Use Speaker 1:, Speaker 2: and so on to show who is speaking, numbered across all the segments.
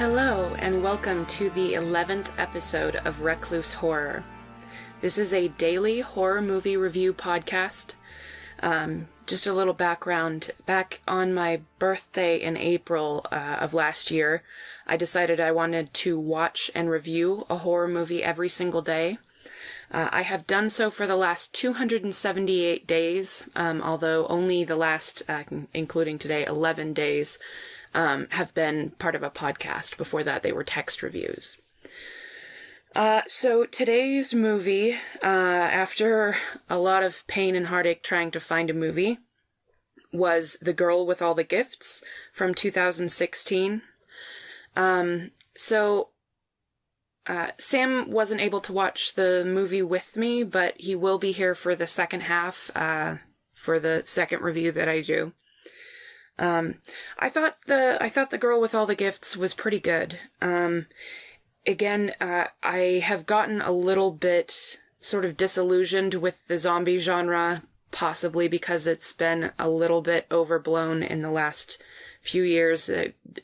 Speaker 1: Hello, and welcome to the 11th episode of Recluse Horror. This is a daily horror movie review podcast. Just a little background. Back on my birthday in April of last year, I decided I wanted to watch and review a horror movie every single day. I have done so for the last 278 days, although only the last, including today, 11 days, have been part of a podcast. Before that, they were text reviews. So today's movie, after a lot of pain and heartache trying to find a movie, was The Girl with All the Gifts from 2016. Sam wasn't able to watch the movie with me, but he will be here for the second half, for the second review that I do. I thought The Girl with All the Gifts was pretty good. Again, I have gotten a little bit sort of disillusioned with the zombie genre, possibly because it's been a little bit overblown in the last few years.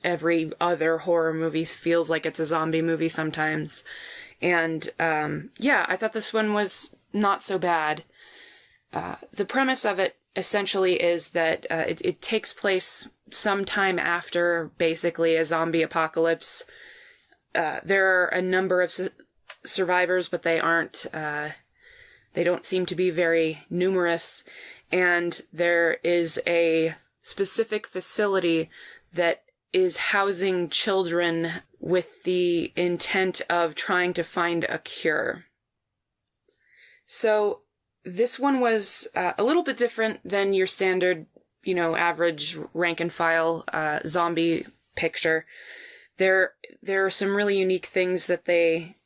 Speaker 1: Every other horror movie feels like it's a zombie movie sometimes. And, I thought this one was not so bad. The premise of it essentially is that it takes place sometime after basically a zombie apocalypse. There are a number of survivors, but they don't seem to be very numerous. And there is a specific facility that is housing children with the intent of trying to find a cure. So this one was a little bit different than your standard, average rank and file zombie picture. There are some really unique things that they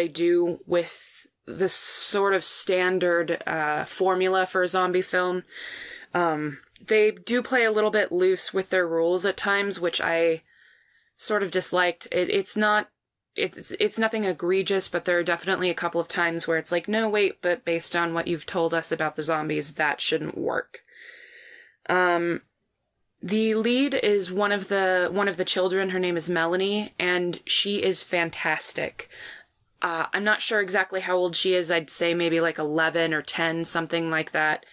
Speaker 1: do with the sort of standard formula for a zombie film. They do play a little bit loose with their rules at times, which I sort of disliked. It's nothing egregious, but there are definitely a couple of times where it's like, no, wait, but based on what you've told us about the zombies, that shouldn't work. The lead is one of the children. Her name is Melanie, and she is fantastic. I'm not sure exactly how old she is. I'd say maybe like 11 or 10, something like that.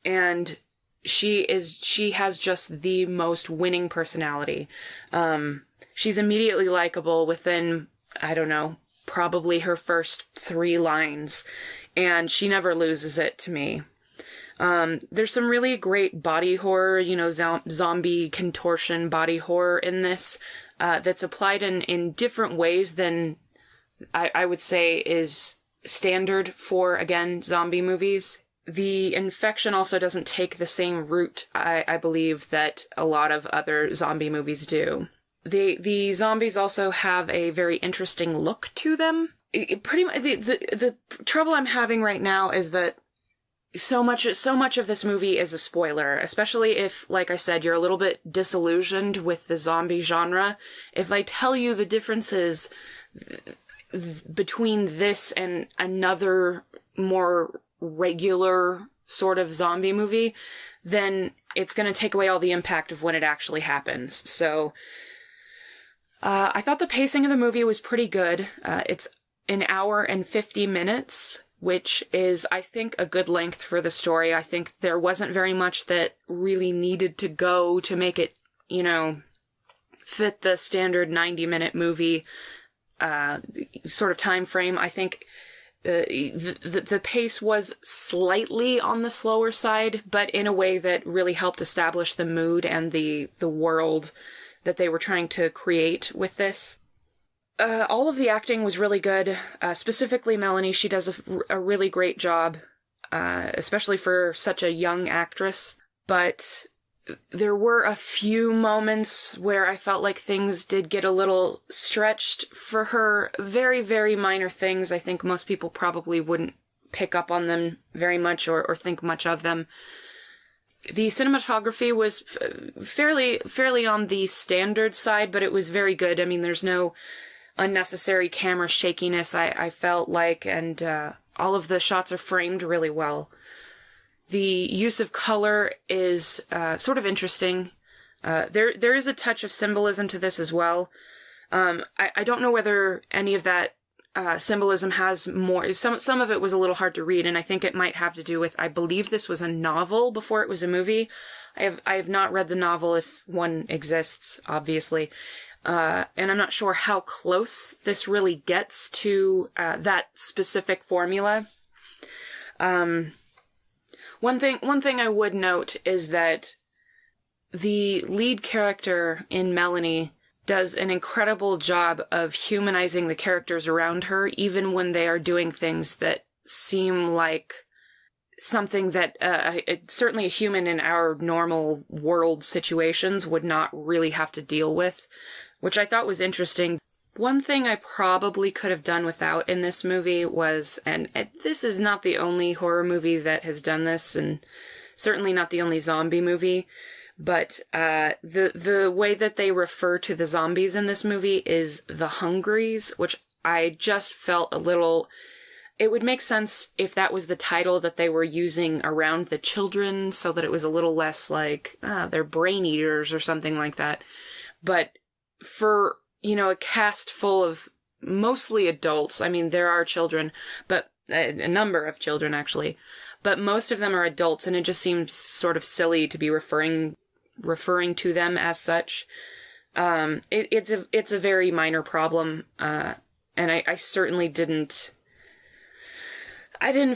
Speaker 1: And she has just the most winning personality. She's immediately likable within, I don't know, probably her first 3 lines, and she never loses it to me. There's some really great body horror, zombie contortion body horror in this, that's applied in different ways than I would say is standard for, again, zombie movies. The infection also doesn't take the same route, I believe, that a lot of other zombie movies do. The zombies also have a very interesting look to them. Pretty much, the trouble I'm having right now is that so much of this movie is a spoiler, especially if, like I said, you're a little bit disillusioned with the zombie genre. If I tell you the differences between this and another more regular sort of zombie movie, then it's going to take away all the impact of when it actually happens. So, I thought the pacing of the movie was pretty good. It's an hour and 50 minutes, which is, I think, a good length for the story. I think there wasn't very much that really needed to go to make it, fit the standard 90-minute movie sort of time frame. I think the pace was slightly on the slower side, but in a way that really helped establish the mood and the world that they were trying to create with this. All of the acting was really good. Specifically Melanie, she does a really great job, especially for such a young actress. But there were a few moments where I felt like things did get a little stretched for her. Very, very minor things. I think most people probably wouldn't pick up on them very much or think much of them. The cinematography was fairly on the standard side, but it was very good. I mean, there's no unnecessary camera shakiness, I felt like, and all of the shots are framed really well. The use of color is sort of interesting. There is a touch of symbolism to this as well. I don't know whether any of that symbolism has more. Some of it was a little hard to read, and I think it might have to do with, I believe this was a novel before it was a movie. I have not read the novel, if one exists, obviously. And I'm not sure how close this really gets to that specific formula. One thing I would note is that the lead character in Melanie does an incredible job of humanizing the characters around her, even when they are doing things that seem like something that certainly a human in our normal world situations would not really have to deal with, which I thought was interesting. One thing I probably could have done without in this movie was, and this is not the only horror movie that has done this, and certainly not the only zombie movie, but the way that they refer to the zombies in this movie is the hungries, which I just felt a little... It would make sense if that was the title that they were using around the children, so that it was a little less like, they're brain eaters or something like that. But for, a cast full of mostly adults, I mean, there are children, but a number of children, actually, but most of them are adults, and it just seems sort of silly to be referring to them as such. It's a very minor problem, and I certainly didn't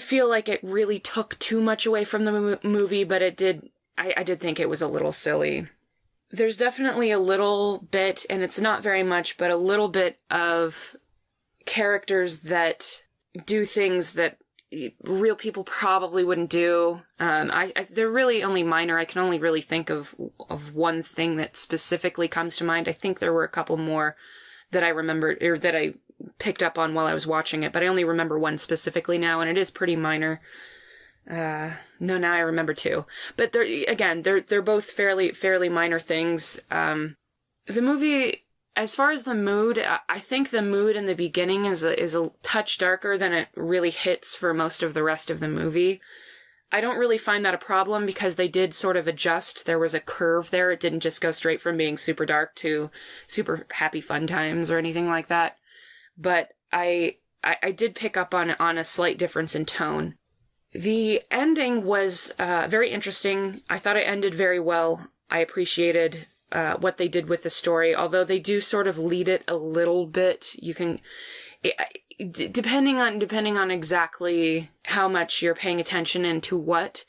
Speaker 1: feel like it really took too much away from the movie, but it did. I did think it was a little silly. There's definitely a little bit, and it's not very much, but a little bit of characters that do things that real people probably wouldn't do. They're really only minor. I can only really think of one thing that specifically comes to mind. I think there were a couple more that I remembered, or that I picked up on while I was watching it, but I only remember one specifically now, and it is pretty minor. No, now I remember two. But they're both fairly minor things. The movie, as far as the mood, I think the mood in the beginning is a touch darker than it really hits for most of the rest of the movie. I don't really find that a problem because they did sort of adjust. There was a curve there. It didn't just go straight from being super dark to super happy fun times or anything like that. But I did pick up on a slight difference in tone. The ending was very interesting. I thought it ended very well. I appreciated what they did with the story, although they do sort of lead it a little bit. You can, depending on exactly how much you're paying attention and to what,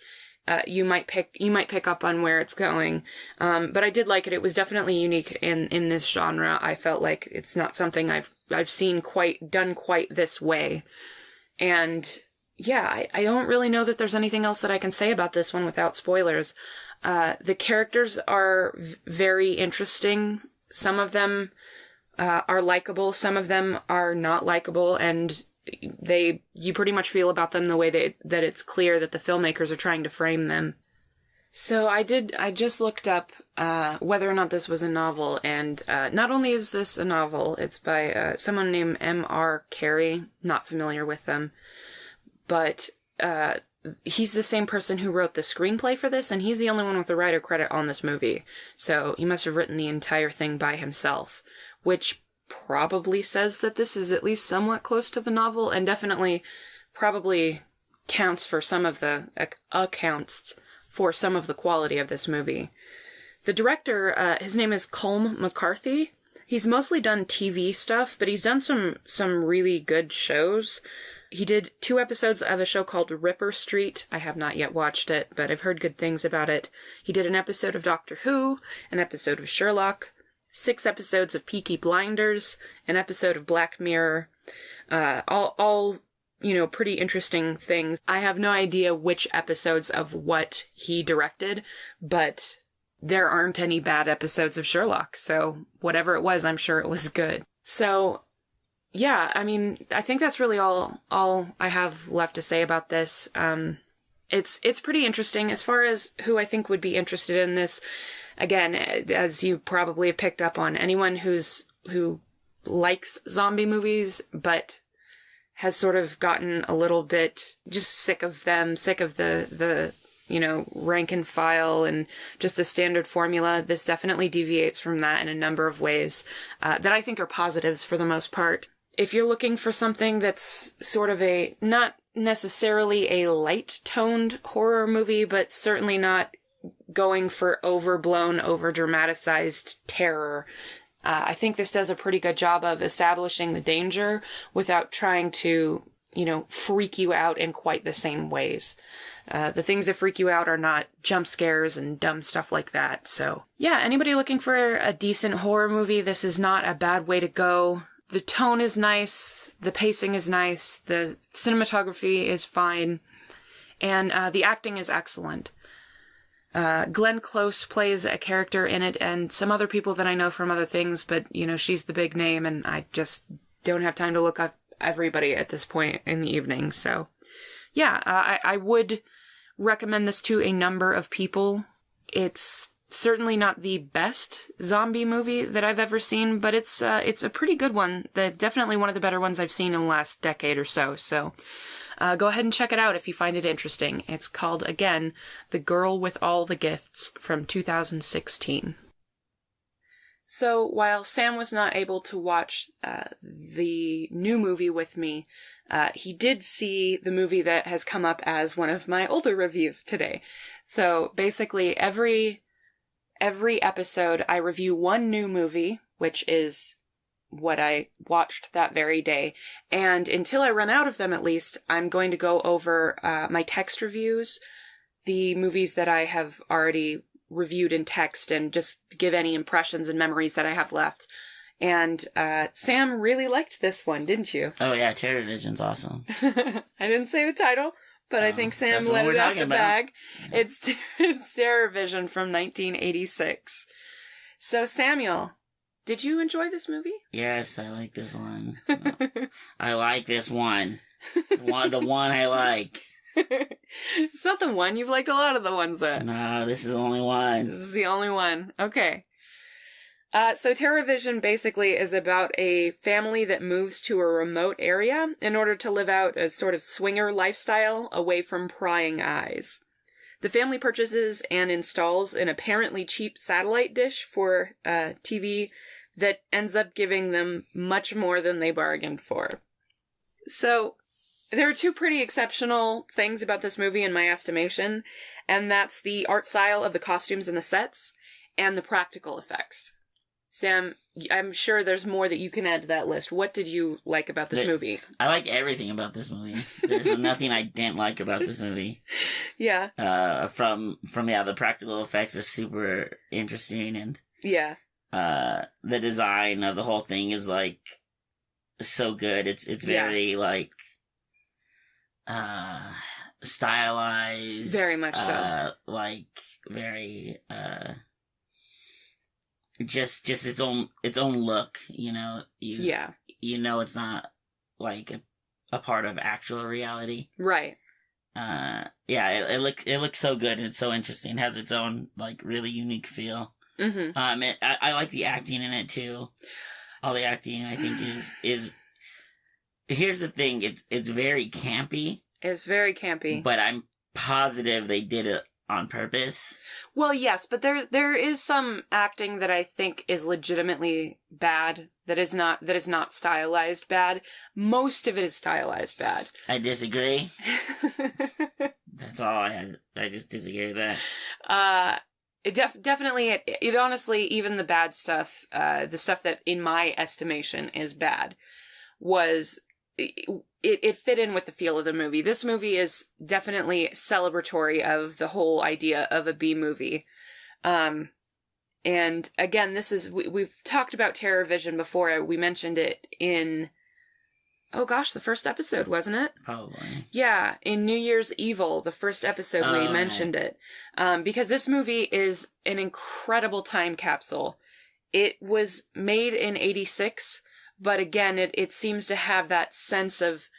Speaker 1: you might pick up on where it's going. But I did like it. It was definitely unique in this genre. I felt like it's not something I've seen done quite this way. And yeah, I don't really know that there's anything else that I can say about this one without spoilers. The characters are very interesting. Some of them are likable, some of them are not likable, and you pretty much feel about them the way that it's clear that the filmmakers are trying to frame them. So I just looked up whether or not this was a novel, and not only is this a novel, it's by someone named M.R. Carey. Not familiar with them. But he's the same person who wrote the screenplay for this, and he's the only one with a writer credit on this movie. So he must have written the entire thing by himself, which probably says that this is at least somewhat close to the novel, and definitely probably counts for some of the quality of this movie. The director, his name is Colm McCarthy. He's mostly done TV stuff, but he's done some really good shows. He did 2 episodes of a show called Ripper Street. I have not yet watched it, but I've heard good things about it. He did an episode of Doctor Who, an episode of Sherlock, 6 episodes of Peaky Blinders, an episode of Black Mirror, all pretty interesting things. I have no idea which episodes of what he directed, but there aren't any bad episodes of Sherlock, so whatever it was, I'm sure it was good. So, yeah, I mean, I think that's really all I have left to say about this. It's pretty interesting. As far as who I think would be interested in this, again, as you probably have picked up on, anyone who likes zombie movies, but has sort of gotten a little bit just sick of them, sick of the rank and file and just the standard formula. This definitely deviates from that in a number of ways that I think are positives for the most part. If you're looking for something that's sort of not necessarily a light-toned horror movie, but certainly not going for overblown, over-dramatized terror, I think this does a pretty good job of establishing the danger without trying to, freak you out in quite the same ways. The things that freak you out are not jump scares and dumb stuff like that. So, yeah, anybody looking for a decent horror movie, this is not a bad way to go. The tone is nice, the pacing is nice, the cinematography is fine, and the acting is excellent. Glenn Close plays a character in it, and some other people that I know from other things, but, she's the big name, and I just don't have time to look up everybody at this point in the evening. So, yeah, I would recommend this to a number of people. It's certainly not the best zombie movie that I've ever seen, but it's a pretty good one. Definitely one of the better ones I've seen in the last decade or so. So go ahead and check it out if you find it interesting. It's called, again, The Girl with All the Gifts from 2016. So while Sam was not able to watch the new movie with me, he did see the movie that has come up as one of my older reviews today. So basically every episode, I review one new movie, which is what I watched that very day. And until I run out of them, at least, I'm going to go over my text reviews, the movies that I have already reviewed in text, and just give any impressions and memories that I have left. And Sam really liked this one, didn't you?
Speaker 2: Oh, yeah, TerrorVision's awesome.
Speaker 1: I didn't say the title, but I think Sam let it out the bag. It's TerrorVision from 1986. So, Samuel, did you enjoy this movie?
Speaker 2: Yes, I like this one. I like this one. The one I like.
Speaker 1: It's not the one. You've liked a lot of the ones that...
Speaker 2: No, this is the only one.
Speaker 1: This is the only one. Okay. So TerrorVision basically is about a family that moves to a remote area in order to live out a sort of swinger lifestyle away from prying eyes. The family purchases and installs an apparently cheap satellite dish for TV that ends up giving them much more than they bargained for. So there are two pretty exceptional things about this movie in my estimation, and that's the art style of the costumes and the sets, and the practical effects. Sam, I'm sure there's more that you can add to that list. What did you like about this movie?
Speaker 2: I like everything about this movie. There's nothing I didn't like about this movie.
Speaker 1: Yeah.
Speaker 2: The practical effects are super interesting, and
Speaker 1: yeah.
Speaker 2: The design of the whole thing is like so good. It's very like stylized.
Speaker 1: Very much so.
Speaker 2: Like very just its own look, You know it's not like a part of actual reality.
Speaker 1: Right.
Speaker 2: It looks so good, and it's so interesting. It has its own like really unique feel.
Speaker 1: Mm-hmm.
Speaker 2: I like the acting in it too. All the acting I think is here's the thing, it's very campy.
Speaker 1: It's very campy.
Speaker 2: But I'm positive they did it on purpose.
Speaker 1: Well, yes, but there is some acting that I think is legitimately bad, that is not stylized bad. Most of it is stylized bad.
Speaker 2: I disagree. That's all I had. I just disagree with that.
Speaker 1: Definitely, it honestly, even the bad stuff, the stuff that in my estimation is bad, was... It fit in with the feel of the movie. This movie is definitely celebratory of the whole idea of a B movie. And again, we've talked about TerrorVision before. We mentioned it in, the first episode, wasn't it?
Speaker 2: Probably.
Speaker 1: Yeah, in New Year's Evil, the first episode we mentioned it. Because this movie is an incredible time capsule. It was made in 86, but again, it seems to have that sense of,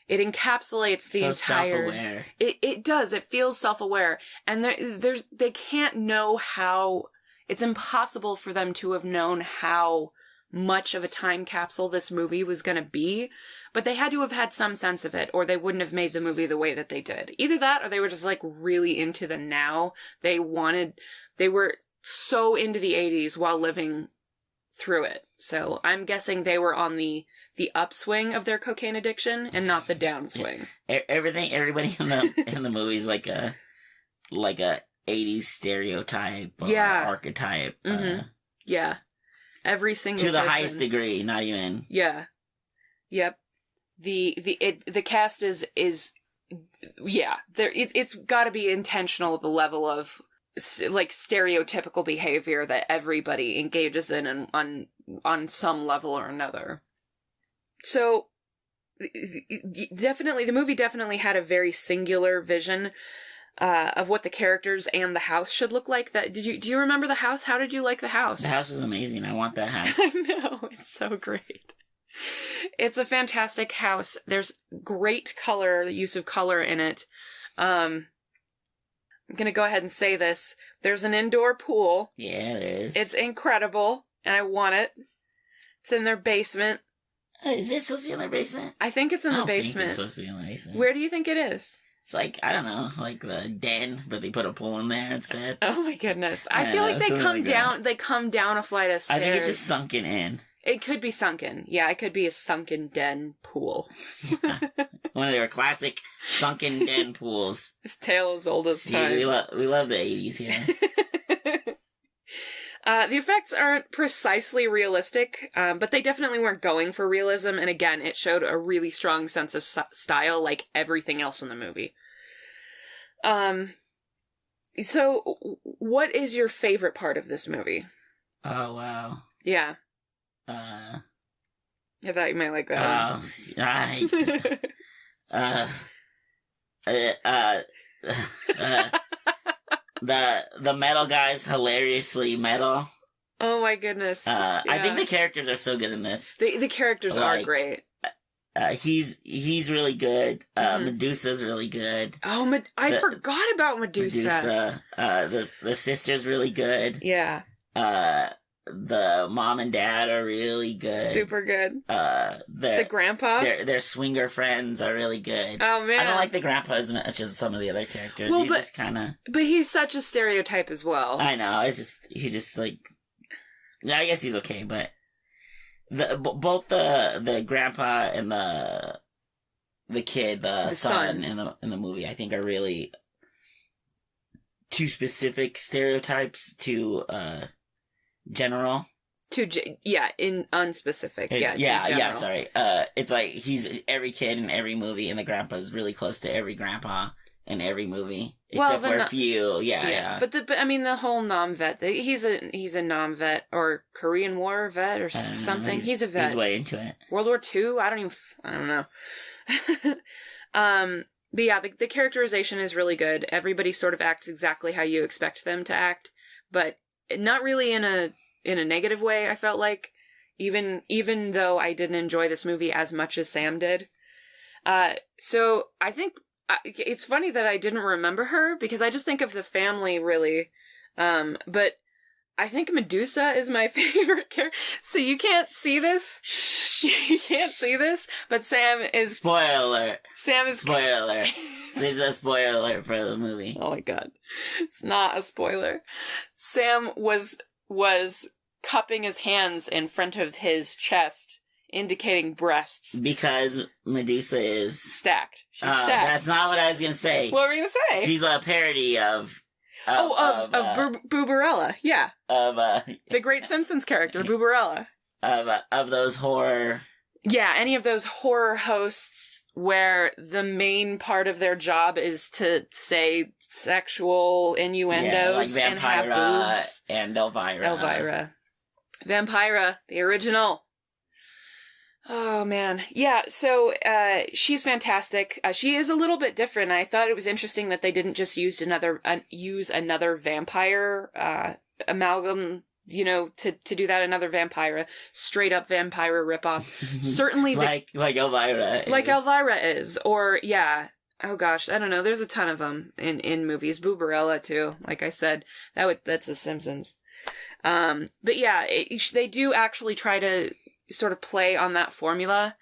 Speaker 1: it encapsulates the entire...
Speaker 2: self-aware.
Speaker 1: It does. It feels self-aware. And they can't know how... It's impossible for them to have known how much of a time capsule this movie was going to be, but they had to have had some sense of it, or they wouldn't have made the movie the way that they did. Either that, or they were just, like, really into the now. They were so into the 80s while living through it. So I'm guessing they were on the upswing of their cocaine addiction and not the downswing.
Speaker 2: Everybody in the movie is like a 80s stereotype or archetype.
Speaker 1: Mm-hmm. Yeah. Every single
Speaker 2: to the
Speaker 1: person.
Speaker 2: highest degree, not even.
Speaker 1: Yeah. Yep. The cast is there. It's got to be intentional. The level of like stereotypical behavior that everybody engages in on some level or another. So definitely, the movie definitely had a very singular vision of what the characters and the house should look like. Do you remember the house? How did you like the house?
Speaker 2: The house is amazing. I want that house.
Speaker 1: I know, it's so great. It's a fantastic house. There's great use of color in it. I'm gonna go ahead and say this. There's an indoor pool.
Speaker 2: Yeah, there is.
Speaker 1: It's incredible, and I want it. It's in their basement.
Speaker 2: Is it supposed to be in their basement?
Speaker 1: I think it's in the basement.
Speaker 2: Think it's supposed to be in the basement.
Speaker 1: Where do you think it is?
Speaker 2: It's like, I don't know, like the den, but they put a pool in there instead.
Speaker 1: Oh my goodness. I feel like they come down a flight of stairs.
Speaker 2: I think it's just sunken in.
Speaker 1: It could be sunken. Yeah, it could be a sunken den pool.
Speaker 2: Yeah. One of their classic sunken den pools.
Speaker 1: This tale as old as time.
Speaker 2: We love the 80s here.
Speaker 1: The effects aren't precisely realistic, but they definitely weren't going for realism, and again, it showed a really strong sense of style, like everything else in the movie. So, what is your favorite part of this movie?
Speaker 2: Oh, wow.
Speaker 1: Yeah. I thought you might like that
Speaker 2: The metal guy's hilariously metal.
Speaker 1: Oh my goodness. Yeah.
Speaker 2: I think the characters are so good in this.
Speaker 1: The characters are great.
Speaker 2: He's really good. Medusa's really good.
Speaker 1: Oh, I forgot about Medusa.
Speaker 2: The sister's really good.
Speaker 1: Yeah.
Speaker 2: The mom and dad are really good.
Speaker 1: Super good. The grandpa?
Speaker 2: Their swinger friends are really good.
Speaker 1: Oh, man.
Speaker 2: I don't like the grandpa as much as some of the other characters.
Speaker 1: Well,
Speaker 2: he's just kind of...
Speaker 1: But he's such a stereotype as well.
Speaker 2: I know. He's just like... Yeah, I guess he's okay, but... Both the grandpa and the kid, the son in the movie, I think are really... too specific stereotypes to, general.
Speaker 1: In unspecific.
Speaker 2: Sorry. It's like he's every kid in every movie, and the grandpa's really close to every grandpa in every movie, except for a few. Yeah.
Speaker 1: But I mean, the whole Nam vet. He's a Nam vet or Korean War vet or something. He's a vet.
Speaker 2: He's way into it.
Speaker 1: World War II. I don't know. But yeah, the characterization is really good. Everybody sort of acts exactly how you expect them to act, but not really in a negative way, I felt like, even though I didn't enjoy this movie as much as Sam did. So I think it's funny that I didn't remember her, because I just think of the family, really. But I think Medusa is my favorite character. So you can't see this. You can't see this, but Sam is...
Speaker 2: Spoiler alert.
Speaker 1: Sam is...
Speaker 2: Spoiler alert. This is a spoiler alert for the movie.
Speaker 1: Oh my god. It's not a spoiler. Sam was cupping his hands in front of his chest, indicating breasts.
Speaker 2: Because Medusa is...
Speaker 1: Stacked. She's stacked.
Speaker 2: That's not what I was gonna say.
Speaker 1: What were you gonna say?
Speaker 2: She's a parody of
Speaker 1: Booberella, yeah. The Great Simpsons character, Booberella.
Speaker 2: Of those horror...
Speaker 1: Yeah, any of those horror hosts where the main part of their job is to say sexual innuendos and have boobs.
Speaker 2: And Elvira.
Speaker 1: Vampira, the original. Oh, man. Yeah, so she's fantastic. She is a little bit different. I thought it was interesting that they didn't just use another vampire amalgam, to do that, another vampira. Straight up vampira ripoff. Certainly
Speaker 2: like Elvira is.
Speaker 1: Like Elvira is. Or, yeah. Oh gosh, I don't know. There's a ton of them in movies. Booberella, too. Like I said. That's The Simpsons. But yeah, they do actually try to sort of play on that formula.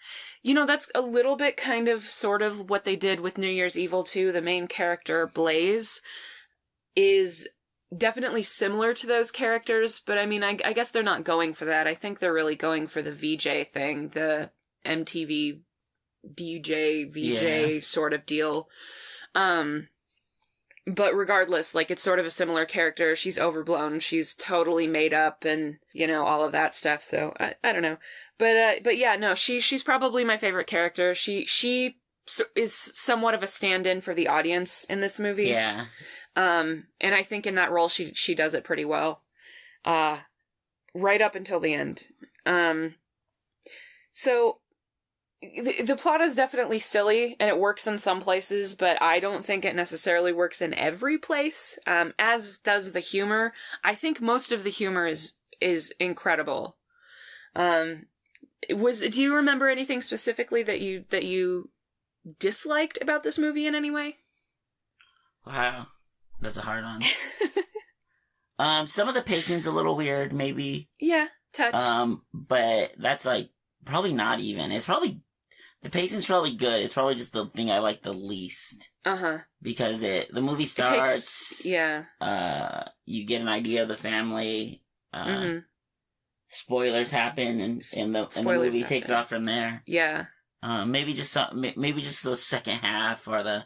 Speaker 1: You know, that's a little bit kind of sort of what they did with New Year's Evil 2. The main character, Blaze, is definitely similar to those characters, but I mean, I guess they're not going for that. I think they're really going for the VJ thing, the MTV DJ, VJ sort of deal. But regardless, like, it's sort of a similar character. She's overblown. She's totally made up and, you know, all of that stuff. So, I don't know. But yeah, no, she's probably my favorite character. She is somewhat of a stand-in for the audience in this movie.
Speaker 2: Yeah.
Speaker 1: And I think in that role, she does it pretty well. Right up until the end. So, the plot is definitely silly, and it works in some places, but I don't think it necessarily works in every place, as does the humor. I think most of the humor is incredible. Do you remember anything specifically that you disliked about this movie in any way?
Speaker 2: Wow. That's a hard one. Some of the pacing's a little weird, maybe.
Speaker 1: Yeah, touch.
Speaker 2: But that's, like, probably not even. The pacing's probably good. It's probably just the thing I like the least. Uh-huh. Because the movie starts. You get an idea of the family. Spoilers happen, and the movie takes off from there. Yeah. Maybe just the second half or the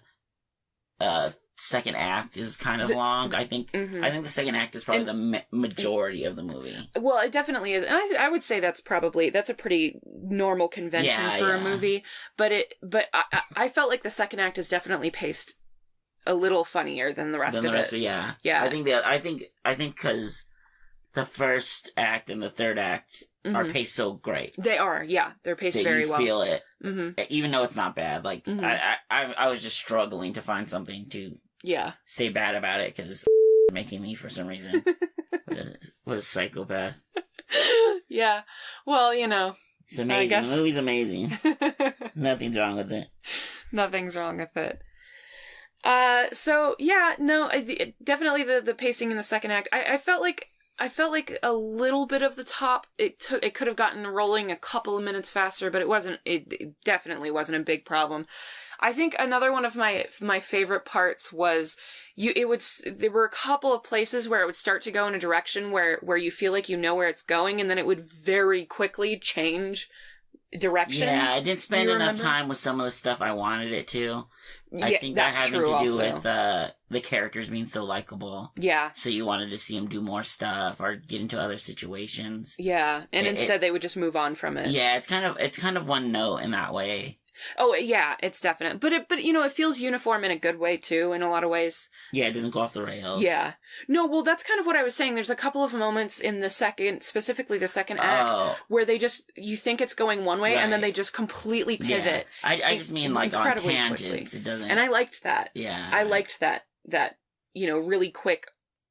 Speaker 2: second act is kind of long. I think the second act is probably the majority of the movie. Well,
Speaker 1: it definitely is. And I would say that's a pretty normal convention for a movie. But I felt like the second act is definitely paced a little funnier than the rest of it.
Speaker 2: Yeah. I think because the first act and the third act are paced so great.
Speaker 1: They are, yeah. They're paced very well.
Speaker 2: You feel it, even though it's not bad. Like, I was just struggling to find something to say bad about it, because making me for some reason. What a psychopath.
Speaker 1: Yeah. Well, you know.
Speaker 2: It's amazing. The movie's amazing. Nothing's wrong with it.
Speaker 1: Nothing's wrong with it. So, yeah, no, definitely the pacing in the second act. I felt like a little bit of the top, it could have gotten rolling a couple of minutes faster, but it definitely wasn't a big problem. I think another one of my favorite parts was there were a couple of places where it would start to go in a direction where you feel like you know where it's going, and then it would very quickly change direction.
Speaker 2: Yeah, I didn't spend enough time with some of the stuff I wanted it to. I think that had to do with the characters being so likable. Yeah. So you wanted to see them do more stuff or get into other situations.
Speaker 1: Yeah, and instead they would just move on from it.
Speaker 2: Yeah, it's kind of one note in that way.
Speaker 1: Oh yeah, it's definite, but you know, it feels uniform in a good way too, in a lot of ways.
Speaker 2: Yeah, it doesn't go off the rails.
Speaker 1: Yeah, no, well, that's kind of what I was saying. There's a couple of moments in specifically the second act, where you think it's going one way, and then they just completely pivot.
Speaker 2: Yeah. I just mean like on tangents.
Speaker 1: Quickly.
Speaker 2: It doesn't,
Speaker 1: and I liked that.
Speaker 2: Yeah,
Speaker 1: I liked that you know, really quick.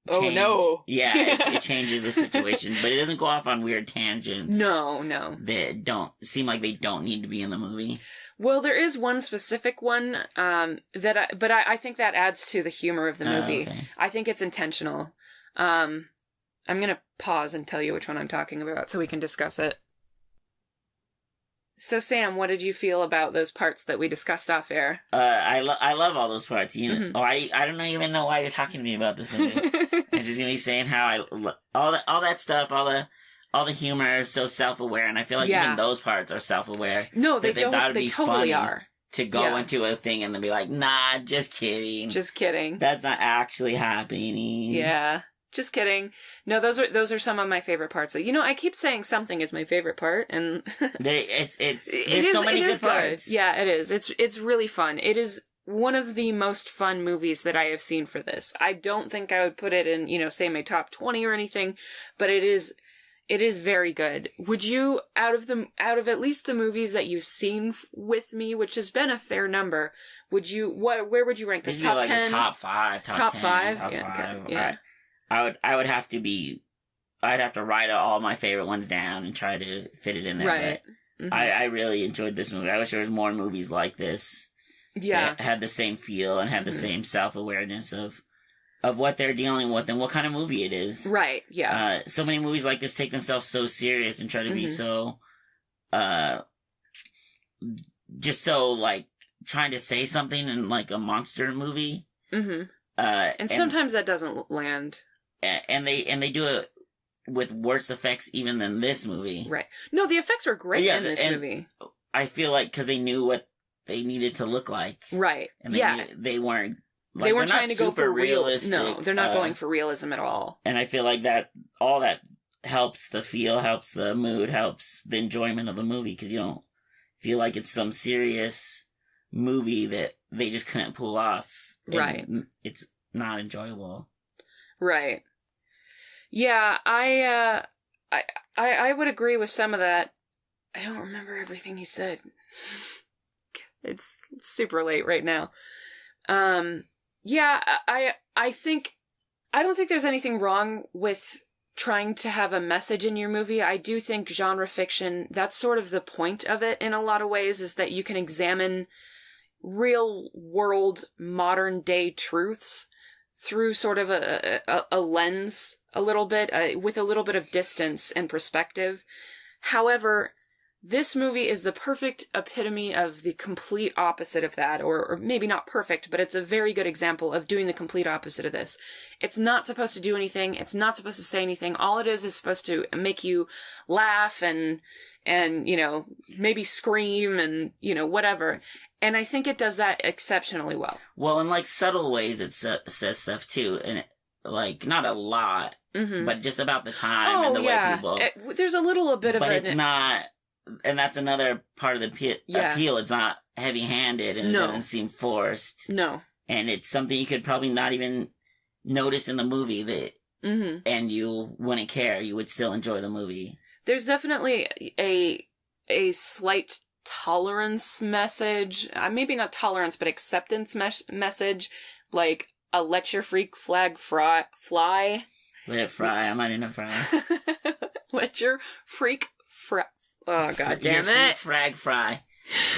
Speaker 2: Change.
Speaker 1: Oh no!
Speaker 2: Yeah, it changes the situation, but it doesn't go off on weird tangents.
Speaker 1: No.
Speaker 2: That don't seem like they don't need to be in the movie.
Speaker 1: Well, there is one specific one but I think that adds to the humor of the movie. Okay. I think it's intentional. I'm gonna pause and tell you which one I'm talking about so we can discuss it. So, Sam, what did you feel about those parts that we discussed off air?
Speaker 2: I love all those parts. You know, I don't even know why you're talking to me about this movie. I'm just gonna be saying how all that stuff, all the humor is so self-aware, and I feel like even those parts are self-aware.
Speaker 1: No, they totally are.
Speaker 2: To go into a thing and then be like, nah, just kidding.
Speaker 1: Just kidding.
Speaker 2: That's not actually happening.
Speaker 1: Yeah. Just kidding. No, those are some of my favorite parts. You know, I keep saying something is my favorite part, and
Speaker 2: there's so many good parts.
Speaker 1: Yeah, it is. It's really fun. It is one of the most fun movies that I have seen for this. I don't think I would put it in, you know, say my top 20 or anything, but it is very good. Would you, out of at least the movies that you've seen with me, which has been a fair number, where would you rank this? Top 10?
Speaker 2: Top 5.
Speaker 1: Top 5?
Speaker 2: Top 5.
Speaker 1: Okay. Yeah.
Speaker 2: I would have to I'd have to write all my favorite ones down and try to fit it in there.
Speaker 1: Right.
Speaker 2: Mm-hmm. I really enjoyed this movie. I wish there was more movies like this.
Speaker 1: Yeah.
Speaker 2: That had the same feel and had the same self-awareness of of what they're dealing with and what kind of movie it is.
Speaker 1: Right, yeah.
Speaker 2: So many movies like this take themselves so serious and try to be so, just so, like, trying to say something in, like, a monster movie.
Speaker 1: Mm-hmm. And sometimes that doesn't land.
Speaker 2: And they do it with worse effects even than this movie.
Speaker 1: Right. No, the effects were great in this movie.
Speaker 2: I feel like because they knew what they needed to look like.
Speaker 1: Right.
Speaker 2: And they weren't... Like,
Speaker 1: they weren't trying to go for
Speaker 2: realistic.
Speaker 1: No, they're not going for realism at all.
Speaker 2: And I feel like that all that helps the feel, helps the mood, helps the enjoyment of the movie, because you don't feel like it's some serious movie that they just couldn't pull off.
Speaker 1: Right.
Speaker 2: It's not enjoyable. Right.
Speaker 1: Yeah, I would agree with some of that. I don't remember everything he said. It's super late right now. Yeah, I don't think there's anything wrong with trying to have a message in your movie. I do think genre fiction, that's sort of the point of it in a lot of ways, is that you can examine real world, modern day truths through sort of a lens a little bit, with a little bit of distance and perspective. However, this movie is the perfect epitome of the complete opposite of that, or maybe not perfect, but it's a very good example of doing the complete opposite of this. It's not supposed to do anything. It's not supposed to say anything. All it is supposed to make you laugh and maybe scream and, whatever. And I think it does that exceptionally well.
Speaker 2: Well, in, like, subtle ways it says stuff, too. And, like, not a lot, but just about the time and the way people...
Speaker 1: There's a little bit of it.
Speaker 2: But it's not... And that's another part of the appeal. It's not heavy-handed and it doesn't seem forced. No. And it's something you could probably not even notice in the movie that, and you wouldn't care. You would still enjoy the movie.
Speaker 1: There's definitely a slight tolerance message. Maybe not tolerance, but acceptance message. Like, a let your freak flag fly.
Speaker 2: Let it fry. I'm not in a fry.
Speaker 1: Let your freak Oh, god damn it.
Speaker 2: Frag fry.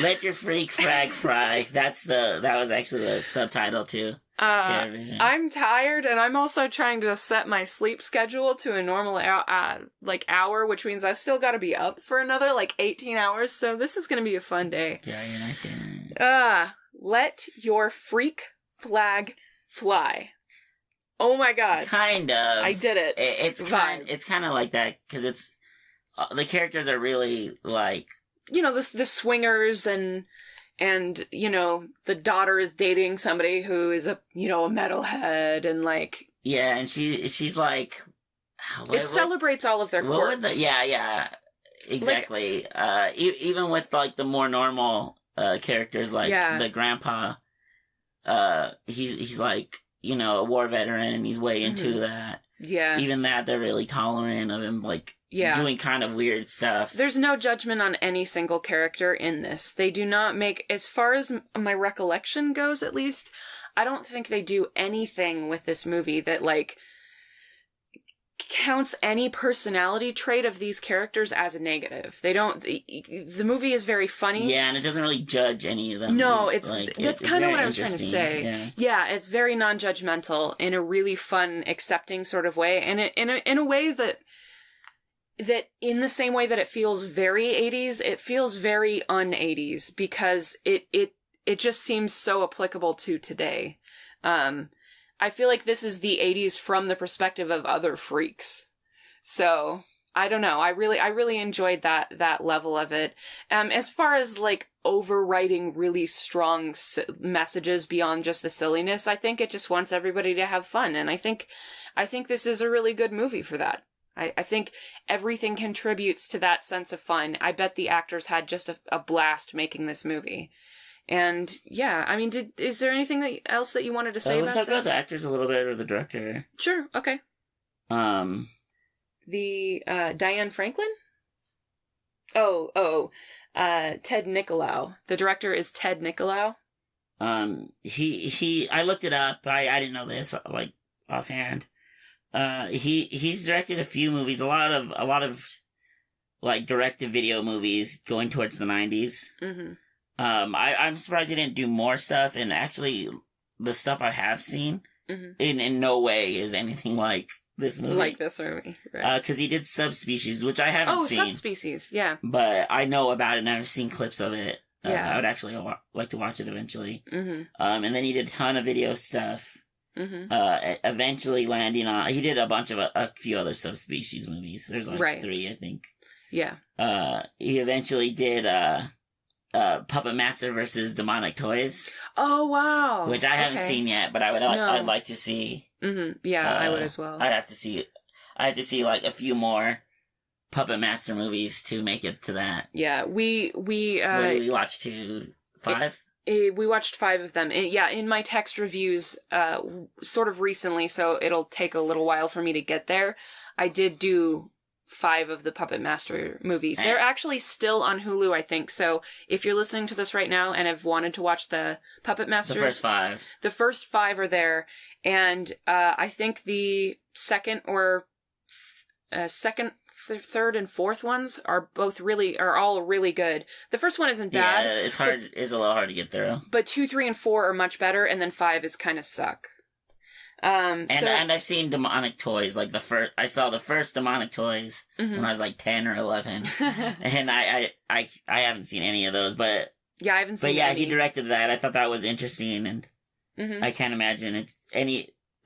Speaker 2: Let your freak frag fry. That was actually the subtitle to TerrorVision.
Speaker 1: I'm tired, and I'm also trying to set my sleep schedule to a normal hour, which means I've still got to be up for another 18 hours, so this is going to be a fun day.
Speaker 2: Yeah, you're not doing it.
Speaker 1: Let your freak flag fly. Oh my god.
Speaker 2: Kind of.
Speaker 1: I did it.
Speaker 2: It's kind of like that, because it's the characters are really, like...
Speaker 1: the swingers and the daughter is dating somebody who is a metalhead and, like...
Speaker 2: Yeah, and she's like...
Speaker 1: It celebrates all of their quirks.
Speaker 2: Yeah, exactly. Even with, like, the more normal characters, like the grandpa, he's like, a war veteran, and he's way into that. Yeah. Even that, they're really tolerant of him, like... doing kind of weird stuff.
Speaker 1: There's no judgment on any single character in this. They do not make, as far as my recollection goes at least, I don't think they do anything with this movie that, like, counts any personality trait of these characters as a negative. They don't, the movie is very funny.
Speaker 2: Yeah, and it doesn't really judge any of them.
Speaker 1: No, that's kind of what I was trying to say. Yeah, it's very non-judgmental in a really fun, accepting sort of way, and in a way that in the same way that it feels very 80s, it feels very un-80s, because it just seems so applicable to today. I feel like this is the 80s from the perspective of other freaks. So, I don't know. I really enjoyed that level of it. As far as, like, overwriting really strong messages beyond just the silliness, I think it just wants everybody to have fun, and I think this is a really good movie for that. I think everything contributes to that sense of fun. I bet the actors had just a blast making this movie. And, yeah, I mean, is there anything else that you wanted to say about this?
Speaker 2: Let's talk about the actors a little bit, or the director.
Speaker 1: Sure, okay. The, Diane Franklin? Ted Nicolau. The director is Ted Nicolau.
Speaker 2: I looked it up. I didn't know this, like, offhand. He's directed a few movies, a lot of like direct-to-video movies going towards the 90s. I'm surprised he didn't do more stuff, and actually the stuff I have seen in no way is anything like this movie.
Speaker 1: Like this movie, right?
Speaker 2: Because he did Subspecies, which I haven't seen.
Speaker 1: Oh, Subspecies, yeah.
Speaker 2: But I know about it and I've seen clips of it.
Speaker 1: Yeah.
Speaker 2: I would actually like to watch it eventually.
Speaker 1: Mm-hmm.
Speaker 2: And then he did a ton of video stuff.
Speaker 1: Mm-hmm.
Speaker 2: Eventually landing on... He did a bunch of a few other Subspecies movies. There's like 3, I think.
Speaker 1: Yeah.
Speaker 2: He eventually did Puppet Master versus Demonic Toys.
Speaker 1: Oh, wow.
Speaker 2: Which I haven't seen yet, but I'd like to see.
Speaker 1: Mm-hmm. Yeah, I would as well.
Speaker 2: I have to see like a few more Puppet Master movies to make it to that.
Speaker 1: Yeah, we
Speaker 2: watched 5?
Speaker 1: We watched 5 of them. In my text reviews, sort of recently, so it'll take a little while for me to get there. I did do 5 of the Puppet Master movies. They're actually still on Hulu, I think. So if you're listening to this right now and have wanted to watch the Puppet Masters, the first 5 are there, and I think the second, third, and fourth ones are all really good. The first one isn't bad.
Speaker 2: Yeah, it's hard. It's a little hard to get through.
Speaker 1: But 2, 3, and 4 are much better, and then 5 is kind of suck. And
Speaker 2: I've seen Demonic Toys, like I saw the first Demonic Toys when I was like 10 or 11, and I haven't seen any of those, but
Speaker 1: yeah, I haven't seen. But
Speaker 2: yeah,
Speaker 1: any.
Speaker 2: He directed that. I thought that was interesting, and I can't imagine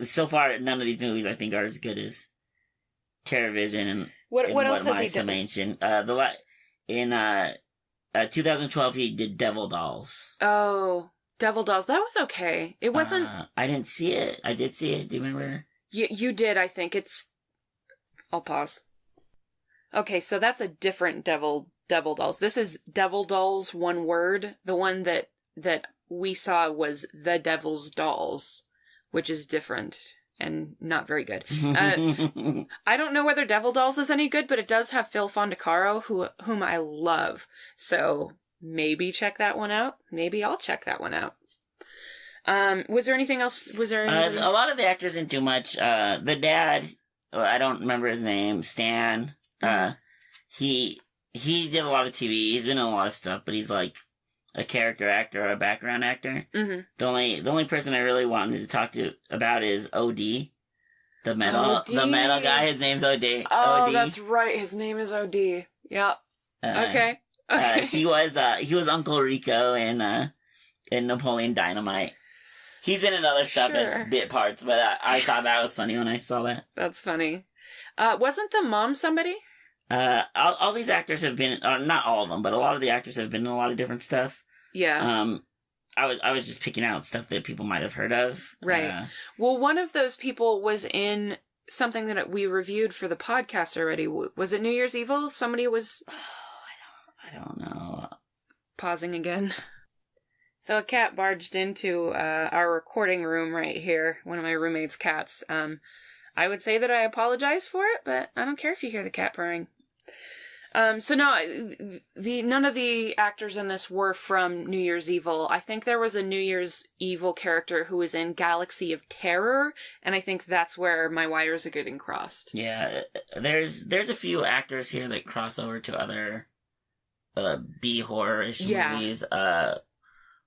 Speaker 2: so far none of these movies I think are as good as TerrorVision and
Speaker 1: what else has he done?
Speaker 2: In 2012 he did Devil Dolls.
Speaker 1: Oh. Devil Dolls. That was okay. It wasn't...
Speaker 2: I didn't see it. I did see it. Do you remember?
Speaker 1: You did, I think. I'll pause. Okay, so that's a different Devil Dolls. This is Devil Dolls, one word. The one that we saw was The Devil's Dolls, which is different and not very good. I don't know whether Devil Dolls is any good, but it does have Phil Fondacaro, whom I love. So... maybe check that one out. Maybe I'll check that one out. Was there anything else? Was there any...
Speaker 2: a lot of the actors didn't do much. The dad, I don't remember his name, Stan. He did a lot of TV. He's been in a lot of stuff, but he's like a character actor or a background actor. Mm-hmm. The only person I really wanted to talk to about is OD. The metal guy. His name's OD.
Speaker 1: Oh, that's right. His name is OD. Yep. Okay.
Speaker 2: He was Uncle Rico in Napoleon Dynamite. He's been in other stuff as bit parts, but I thought that was funny when I saw that.
Speaker 1: That's funny. Wasn't the mom somebody?
Speaker 2: All these actors have been, not all of them, but a lot of the actors have been in a lot of different stuff.
Speaker 1: Yeah.
Speaker 2: I was just picking out stuff that people might have heard of.
Speaker 1: Right. Well, one of those people was in something that we reviewed for the podcast already. Was it New Year's Evil? Somebody was...
Speaker 2: I don't know.
Speaker 1: Pausing again. So a cat barged into our recording room right here. One of my roommate's cats. I would say that I apologize for it, but I don't care if you hear the cat purring. So no, none of the actors in this were from New Year's Evil. I think there was a New Year's Evil character who was in Galaxy of Terror, and I think that's where my wires are getting crossed. Yeah,
Speaker 2: there's a few actors here that cross over to other B horror-ish movies.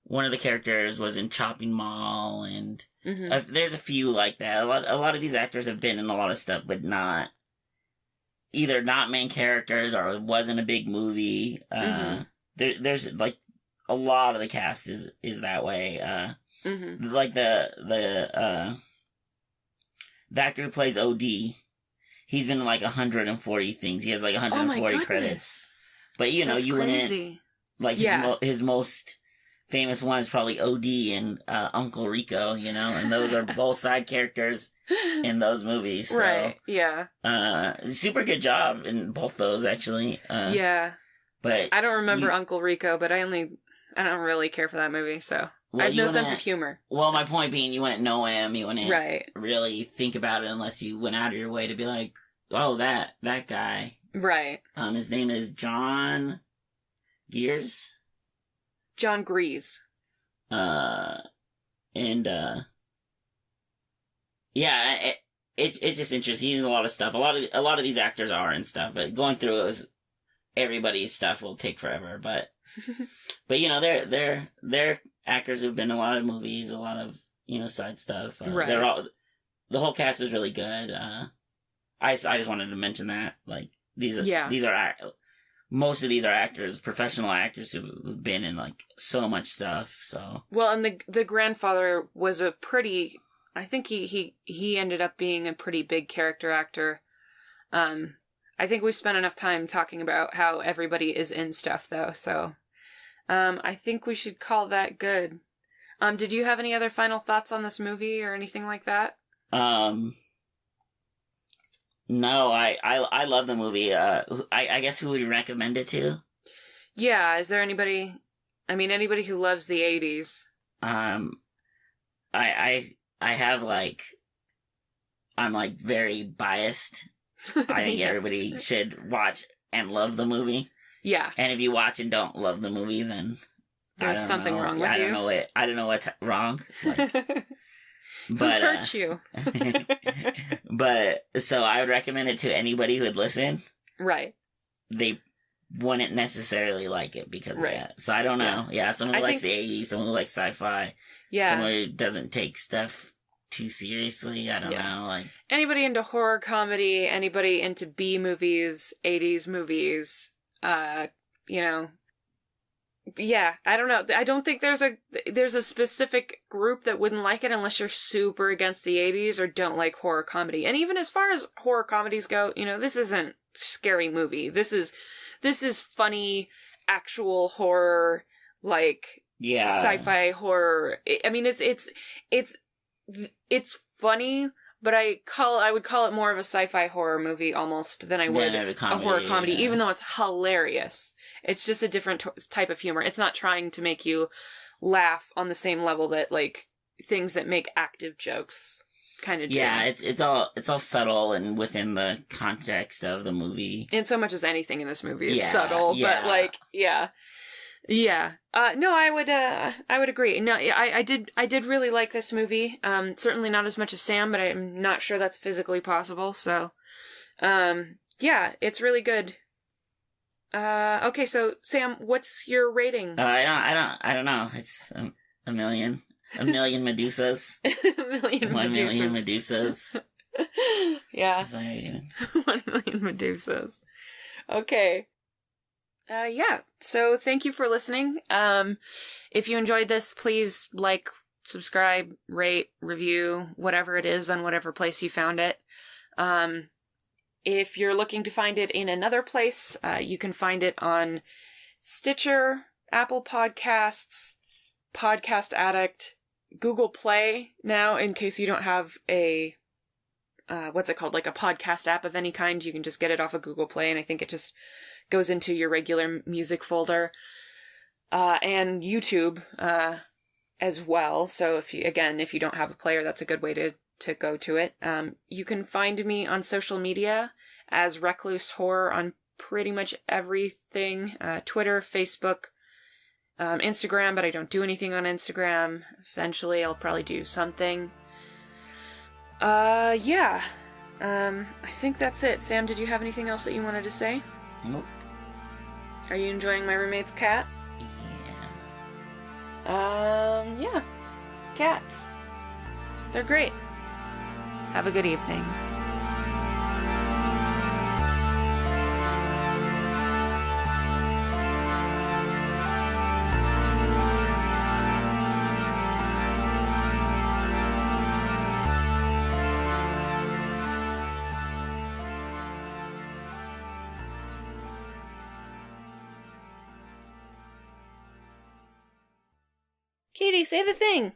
Speaker 2: One of the characters was in Chopping Mall, and there's a few like that. A lot of these actors have been in a lot of stuff, but either not main characters or it wasn't a big movie. There's like a lot of the cast is that way. Like the actor who plays OD, he's been in like 140 things. He has like 140 credits. But you know, that's crazy. Wouldn't his most famous one is probably OD and Uncle Rico, you know, and those are both side characters in those movies. So,
Speaker 1: right, yeah.
Speaker 2: Super good job in both those, actually.
Speaker 1: Yeah.
Speaker 2: But
Speaker 1: I don't remember Uncle Rico, but I don't really care for that movie, so I have no sense of humor.
Speaker 2: Well, my point being, you wouldn't know him, you wouldn't really think about it unless you went out of your way to be like, oh, that guy. Right. His name is John Gears.
Speaker 1: John Grease.
Speaker 2: It's just interesting. He's in a lot of stuff. A lot of these actors are and stuff. But going through everybody's stuff will take forever. But you know, they're actors who've been in a lot of movies, a lot of side stuff. Right. the whole cast is really good. I just wanted to mention that. Like, most of these are actors, professional actors who've been in, like, so much stuff, so.
Speaker 1: Well, and the grandfather was I think he ended up being a pretty big character actor. I think we spent enough time talking about how everybody is in stuff, though, so I think we should call that good. Did you have any other final thoughts on this movie or anything like that?
Speaker 2: No, I love the movie. I guess who would you recommend it to?
Speaker 1: Yeah, is there anybody who loves the 80s?
Speaker 2: I have, like, I'm, like, very biased. I think everybody should watch and love the movie.
Speaker 1: Yeah.
Speaker 2: And if you watch and don't love the movie, then
Speaker 1: there's something wrong with you.
Speaker 2: I don't know what's wrong. Like,
Speaker 1: who hurt you?
Speaker 2: But, so I would recommend it to anybody who would listen.
Speaker 1: Right.
Speaker 2: They wouldn't necessarily like it because of that. So I don't know. Yeah, someone who likes the 80s, someone who likes sci-fi. Yeah. Someone who doesn't take stuff too seriously. I don't know. Like,
Speaker 1: anybody into horror comedy, anybody into B movies, 80s movies, you know. Yeah, I don't know. I don't think there's a specific group that wouldn't like it unless you're super against the 80s or don't like horror comedy. And even as far as horror comedies go, you know, this isn't scary movie. This is funny, actual horror, like, sci-fi horror. I mean, it's funny, but I would call it more of a sci-fi horror movie almost than I would a horror comedy, even though it's hilarious. It's just a different type of humor. It's not trying to make you laugh on the same level that, like, things that make active jokes kind of do.
Speaker 2: Yeah, it's all subtle and within the context of the movie.
Speaker 1: And so much as anything in this movie is subtle, but, like, yeah. No, I would agree. No, I did really like this movie. Certainly not as much as Sam, but I'm not sure that's physically possible. So, yeah, it's really good. Okay, so Sam, what's your rating?
Speaker 2: I don't know. It's a million Medusas. 1 million Medusas.
Speaker 1: Yeah. 1 million Medusas. Okay. Yeah, so thank you for listening. If you enjoyed this, please like, subscribe, rate, review, whatever it is on whatever place you found it. If you're looking to find it in another place, you can find it on Stitcher, Apple Podcasts, Podcast Addict, Google Play now, in case you don't have a, what's it called, like a podcast app of any kind. You can just get it off of Google Play, and I think it just goes into your regular music folder, and YouTube as well. So if you don't have a player, that's a good way to go to it. You can find me on social media as Recluse Horror on pretty much everything. Twitter, Facebook, Instagram, but I don't do anything on Instagram. Eventually I'll probably do something. Yeah. I think that's it. Sam, did you have anything else that you wanted to say?
Speaker 2: Nope.
Speaker 1: Are you enjoying my roommate's cat?
Speaker 2: Yeah.
Speaker 1: Yeah. Cats. They're great. Have a good evening. Katie, say the thing.